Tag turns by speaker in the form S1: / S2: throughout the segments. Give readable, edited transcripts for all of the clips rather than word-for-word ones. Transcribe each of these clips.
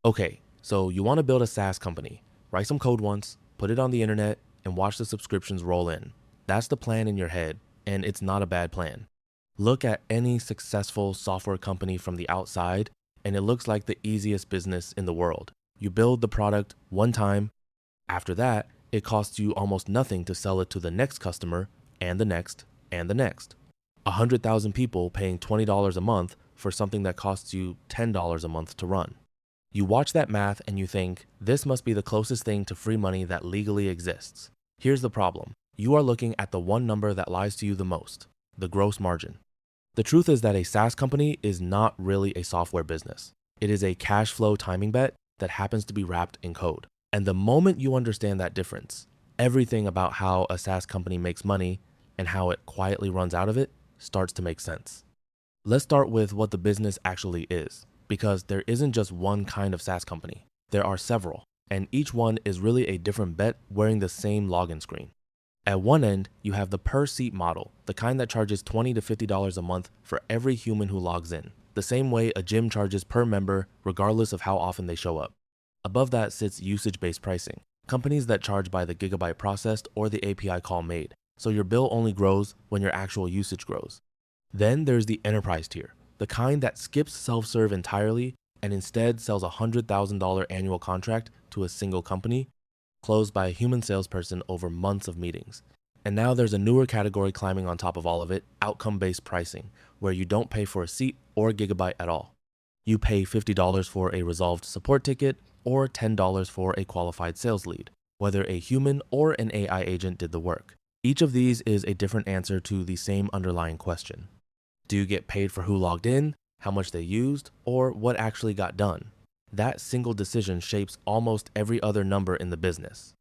S1: Okay, so you want to build a SaaS company. Write some code once, put it on the internet, and watch the subscriptions roll in. That's the plan in your head, and it's not a bad plan. Look at any successful software company from the outside, and it looks like the easiest business in the world. You build the product one time. After that, it costs you almost nothing to sell it to the next customer, and the next, and the next. 100,000 people paying $20 a month for something that costs you $10 a month to run. You watch that math and you think, this must be the closest thing to free money that legally exists. Here's the problem. You are looking at the one number that lies to you the most, the gross margin. The truth is that a SaaS company is not really a software business. It is a cash flow timing bet that happens to be wrapped in code. And the moment you understand that difference, everything about how a SaaS company makes money and how it quietly runs out of it starts to make sense. Let's start with what the business actually is, because there isn't just one kind of SaaS company. There are several, and each one is really a different bet wearing the same login screen. At one end, you have the per seat model, the kind that charges $20 to $50 a month for every human who logs in, the same way a gym charges per member regardless of how often they show up. Above that sits usage-based pricing, companies that charge by the gigabyte processed or the API call made, so your bill only grows when your actual usage grows. Then there's the enterprise tier, the kind that skips self-serve entirely and instead sells a $100,000 annual contract to a single company, closed by a human salesperson over months of meetings. And now there's a newer category climbing on top of all of it, outcome-based pricing, where you don't pay for a seat or a gigabyte at all. You pay $50 for a resolved support ticket or $10 for a qualified sales lead, whether a human or an AI agent did the work. Each of these is a different answer to the same underlying question. Do you get paid for who logged in, how much they used, or what actually got done? That single decision shapes almost every other number in the business.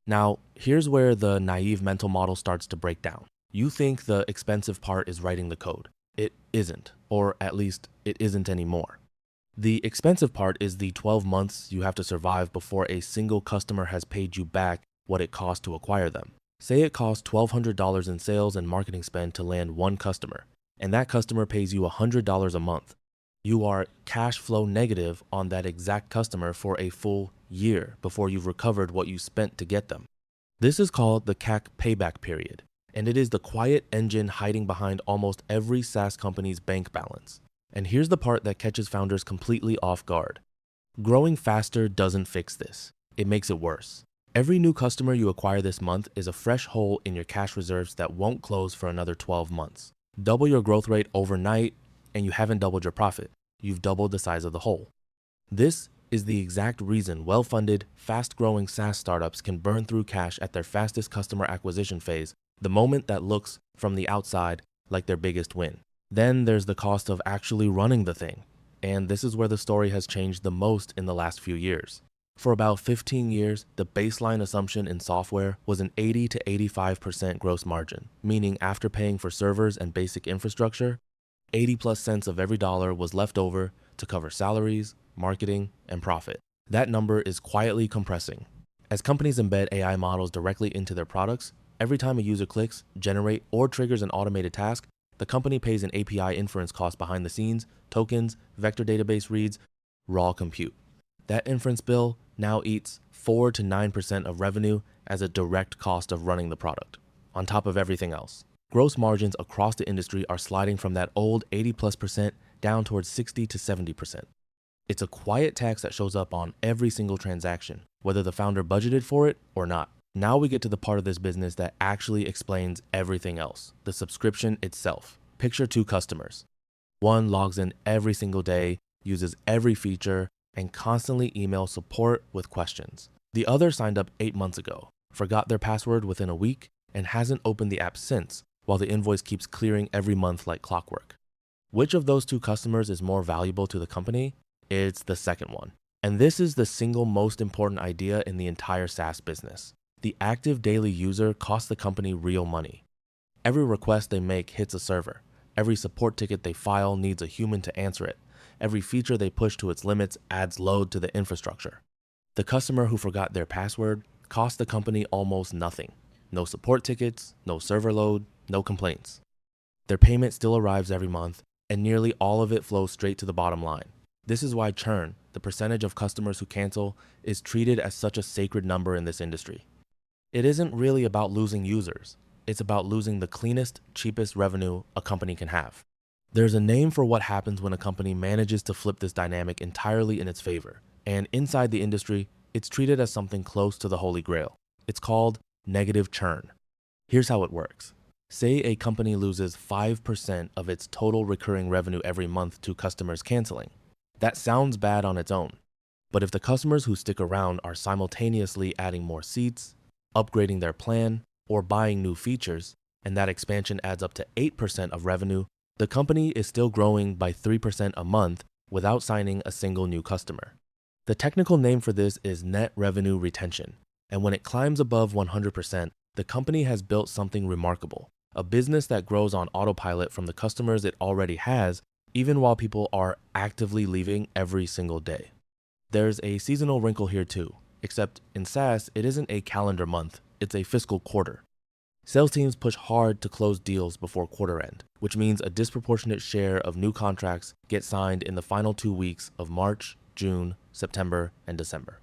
S1: Now, here's where the naive mental model starts to break down. You think the expensive part is writing the code. It isn't, or at least it isn't anymore. The expensive part is the 12 months you have to survive before a single customer has paid you back what it cost to acquire them. Say it costs $1,200 in sales and marketing spend to land one customer, and that customer pays you $100 a month. You are cash flow negative on that exact customer for a full year before you've recovered what you spent to get them. This is called the CAC payback period, and it is the quiet engine hiding behind almost every SaaS company's bank balance. And here's the part that catches founders completely off guard. Growing faster doesn't fix this. It makes it worse. Every new customer you acquire this month is a fresh hole in your cash reserves that won't close for another 12 months. Double your growth rate overnight, and you haven't doubled your profit. You've doubled the size of the hole. This is the exact reason well-funded, fast-growing SaaS startups can burn through cash at their fastest customer acquisition phase, the moment that looks from the outside like their biggest win. Then there's the cost of actually running the thing. And this is where the story has changed the most in the last few years. For about 15 years, the baseline assumption in software was an 80 to 85% gross margin, meaning after paying for servers and basic infrastructure, 80 plus cents of every dollar was left over to cover salaries, marketing, and profit. That number is quietly compressing. As companies embed AI models directly into their products, every time a user clicks, generate, or triggers an automated task, the company pays an API inference cost behind the scenes, tokens, vector database reads, raw compute. That inference bill now eats 4 to 9% of revenue as a direct cost of running the product, on top of everything else. Gross margins across the industry are sliding from that old 80+% down towards 60 to 70%. It's a quiet tax that shows up on every single transaction, whether the founder budgeted for it or not. Now we get to the part of this business that actually explains everything else, the subscription itself. Picture two customers. One logs in every single day, uses every feature, and constantly emails support with questions. The other signed up 8 months ago, forgot their password within a week, and hasn't opened the app since, while the invoice keeps clearing every month like clockwork. Which of those two customers is more valuable to the company? It's the second one. And this is the single most important idea in the entire SaaS business. The active daily user costs the company real money. Every request they make hits a server. Every support ticket they file needs a human to answer it. Every feature they push to its limits adds load to the infrastructure. The customer who forgot their password cost the company almost nothing. No support tickets, no server load, no complaints. Their payment still arrives every month, and nearly all of it flows straight to the bottom line. This is why churn, the percentage of customers who cancel, is treated as such a sacred number in this industry. It isn't really about losing users. It's about losing the cleanest, cheapest revenue a company can have. There's a name for what happens when a company manages to flip this dynamic entirely in its favor. And inside the industry, it's treated as something close to the Holy Grail. It's called negative churn. Here's how it works. Say a company loses 5% of its total recurring revenue every month to customers canceling. That sounds bad on its own. But if the customers who stick around are simultaneously adding more seats, upgrading their plan, or buying new features, and that expansion adds up to 8% of revenue, the company is still growing by 3% a month without signing a single new customer. The technical name for this is net revenue retention. And when it climbs above 100%, the company has built something remarkable, a business that grows on autopilot from the customers it already has, even while people are actively leaving every single day. There's a seasonal wrinkle here too, except in SaaS, it isn't a calendar month, it's a fiscal quarter. Sales teams push hard to close deals before quarter end, which means a disproportionate share of new contracts get signed in the final 2 weeks of March, June, September, and December.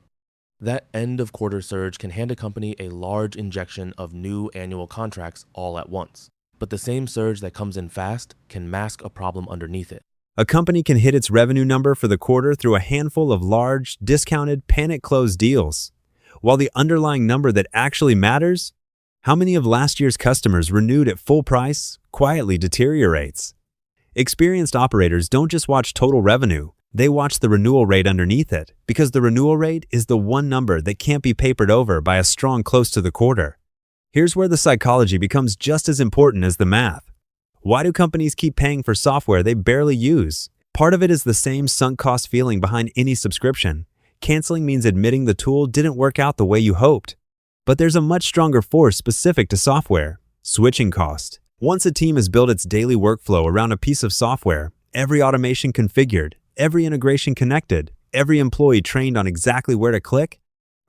S1: That end of quarter surge can hand a company a large injection of new annual contracts all at once. But the same surge that comes in fast can mask a problem underneath it.
S2: A company can hit its revenue number for the quarter through a handful of large, discounted, panic-closed deals. While the underlying number that actually matters, how many of last year's customers renewed at full price, quietly deteriorates. Experienced operators don't just watch total revenue, they watch the renewal rate underneath it, because the renewal rate is the one number that can't be papered over by a strong close to the quarter. Here's where the psychology becomes just as important as the math. Why do companies keep paying for software they barely use? Part of it is the same sunk cost feeling behind any subscription. Canceling means admitting the tool didn't work out the way you hoped. But there's a much stronger force specific to software: switching cost. Once a team has built its daily workflow around a piece of software, every automation configured, every integration connected, every employee trained on exactly where to click,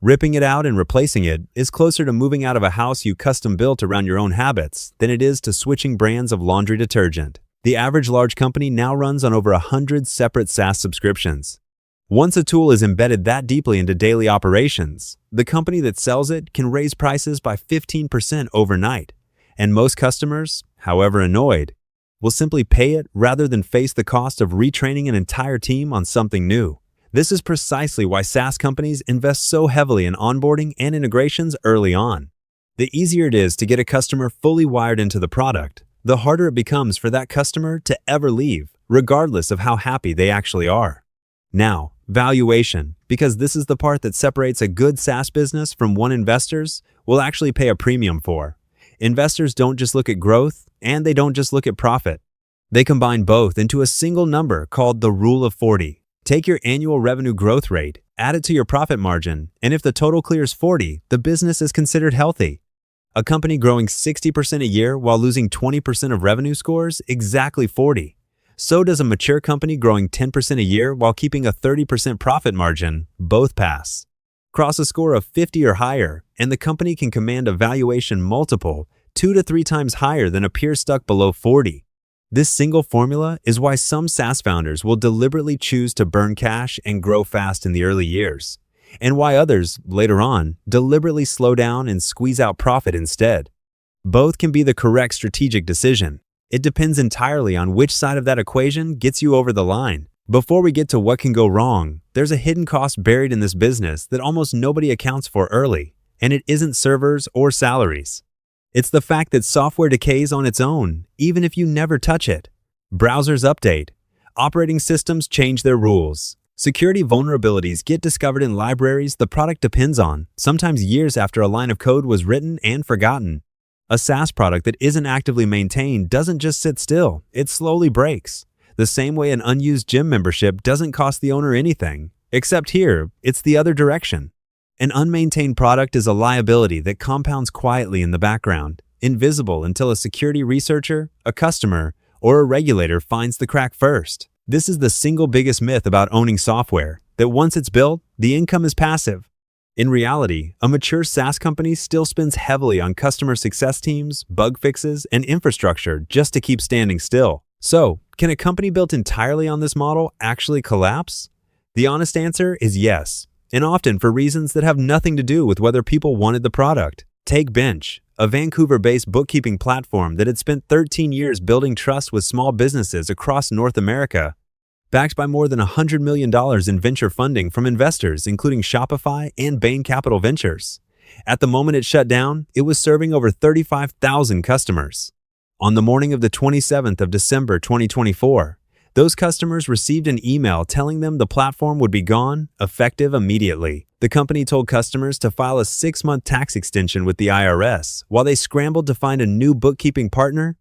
S2: ripping it out and replacing it is closer to moving out of a house you custom built around your own habits than it is to switching brands of laundry detergent. The average large company now runs on over 100 separate SaaS subscriptions. Once a tool is embedded that deeply into daily operations, the company that sells it can raise prices by 15% overnight. And most customers, however annoyed, will simply pay it rather than face the cost of retraining an entire team on something new. This is precisely why SaaS companies invest so heavily in onboarding and integrations early on. The easier it is to get a customer fully wired into the product, the harder it becomes for that customer to ever leave, regardless of how happy they actually are. Now, valuation, because this is the part that separates a good SaaS business from one investors will actually pay a premium for. Investors don't just look at growth, and they don't just look at profit. They combine both into a single number called the Rule of 40. Take your annual revenue growth rate, add it to your profit margin, and if the total clears 40, the business is considered healthy. A company growing 60% a year while losing 20% of revenue scores exactly 40. So does a mature company growing 10% a year while keeping a 30% profit margin. Both pass. Cross a score of 50 or higher, and the company can command a valuation multiple 2 to 3 times higher than a peer stuck below 40. This single formula is why some SaaS founders will deliberately choose to burn cash and grow fast in the early years, and why others, later on, deliberately slow down and squeeze out profit instead. Both can be the correct strategic decision. It depends entirely on which side of that equation gets you over the line. Before we get to what can go wrong, there's a hidden cost buried in this business that almost nobody accounts for early, and it isn't servers or salaries. It's the fact that software decays on its own, even if you never touch it. Browsers update. Operating systems change their rules. Security vulnerabilities get discovered in libraries the product depends on, sometimes years after a line of code was written and forgotten. A SaaS product that isn't actively maintained doesn't just sit still, it slowly breaks. The same way an unused gym membership doesn't cost the owner anything, except here, it's the other direction. An unmaintained product is a liability that compounds quietly in the background, invisible until a security researcher, a customer, or a regulator finds the crack first. This is the single biggest myth about owning software, that once it's built, the income is passive. In reality, a mature SaaS company still spends heavily on customer success teams, bug fixes, and infrastructure just to keep standing still. So, can a company built entirely on this model actually collapse? The honest answer is yes, and often for reasons that have nothing to do with whether people wanted the product. Take Bench, a Vancouver-based bookkeeping platform that had spent 13 years building trust with small businesses across North America. Backed by more than $100 million in venture funding from investors including Shopify and Bain Capital Ventures. At the moment it shut down, it was serving over 35,000 customers. On the morning of the 27th of December 2024, those customers received an email telling them the platform would be gone, effective immediately. The company told customers to file a 6-month tax extension with the IRS while they scrambled to find a new bookkeeping partner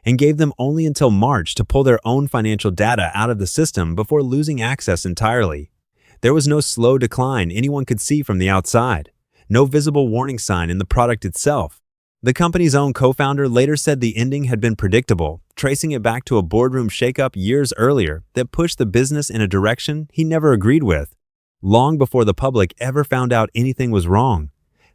S2: and gave them only until March to pull their own financial data out of the system before losing access entirely. There was no slow decline anyone could see from the outside, no visible warning sign in the product itself. The company's own co-founder later said the ending had been predictable, tracing it back to a boardroom shakeup years earlier that pushed the business in a direction he never agreed with. Long before the public ever found out anything was wrong,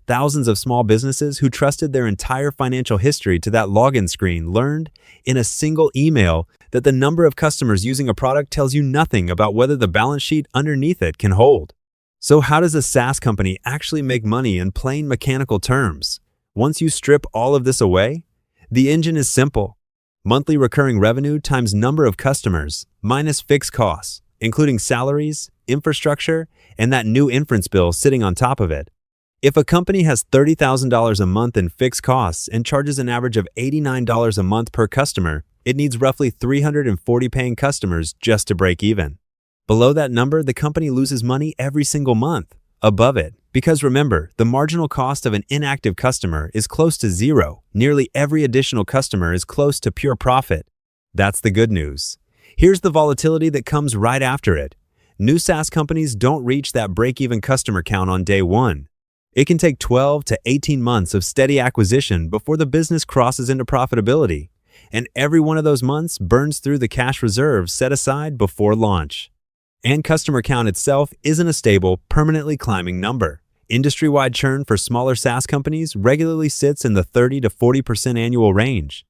S2: thousands of small businesses who trusted their entire financial history to that login screen learned in a single email that the number of customers using a product tells you nothing about whether the balance sheet underneath it can hold. So how does a SaaS company actually make money in plain mechanical terms? Once you strip all of this away, the engine is simple. Monthly recurring revenue times number of customers minus fixed costs, including salaries, infrastructure, and that new inference bill sitting on top of it. If a company has $30,000 a month in fixed costs and charges an average of $89 a month per customer, it needs roughly 340 paying customers just to break even. Below that number, the company loses money every single month. Above it, because remember, the marginal cost of an inactive customer is close to zero. Nearly every additional customer is close to pure profit. That's the good news. Here's the volatility that comes right after it. New SaaS companies don't reach that break-even customer count on day one. It can take 12 to 18 months of steady acquisition before the business crosses into profitability, and every one of those months burns through the cash reserves set aside before launch. And customer count itself isn't a stable, permanently climbing number. Industry-wide churn for smaller SaaS companies regularly sits in the 30 to 40% annual range.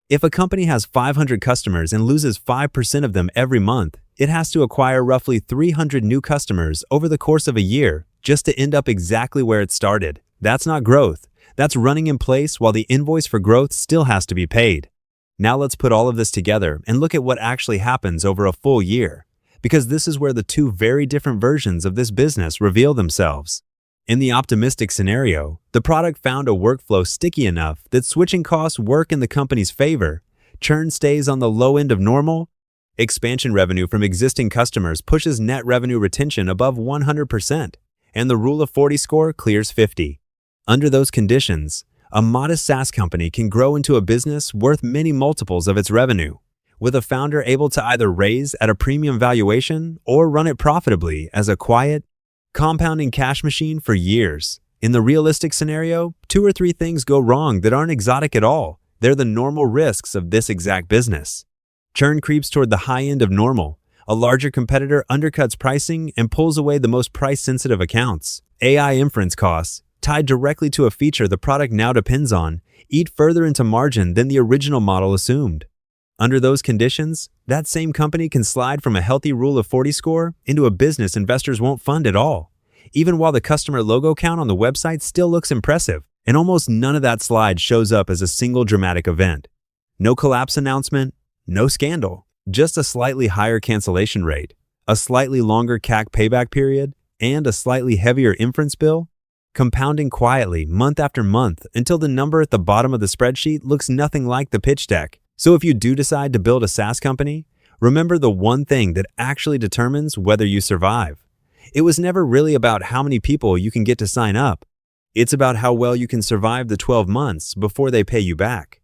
S2: If a company has 500 customers and loses 5% of them every month, it has to acquire roughly 300 new customers over the course of a year just to end up exactly where it started. That's not growth. That's running in place while the invoice for growth still has to be paid. Now let's put all of this together and look at what actually happens over a full year, because this is where the two very different versions of this business reveal themselves. In the optimistic scenario, the product found a workflow sticky enough that switching costs work in the company's favor, churn stays on the low end of normal, expansion revenue from existing customers pushes net revenue retention above 100%, and the Rule of 40 score clears 50. Under those conditions, a modest SaaS company can grow into a business worth many multiples of its revenue, with a founder able to either raise at a premium valuation or run it profitably as a quiet, compounding cash machine for years. In the realistic scenario, 2 or 3 things go wrong that aren't exotic at all. They're the normal risks of this exact business. Churn creeps toward the high end of normal. A larger competitor undercuts pricing and pulls away the most price-sensitive accounts. AI inference costs, tied directly to a feature the product now depends on, eat further into margin than the original model assumed. Under those conditions, that same company can slide from a healthy Rule of 40 score into a business investors won't fund at all, even while the customer logo count on the website still looks impressive, and almost none of that slide shows up as a single dramatic event. No collapse announcement, no scandal, just a slightly higher cancellation rate, a slightly longer CAC payback period, and a slightly heavier inference bill, compounding quietly month after month until the number at the bottom of the spreadsheet looks nothing like the pitch deck. So if you do decide to build a SaaS company, remember the one thing that actually determines whether you survive. It was never really about how many people you can get to sign up. It's about how well you can survive the 12 months before they pay you back.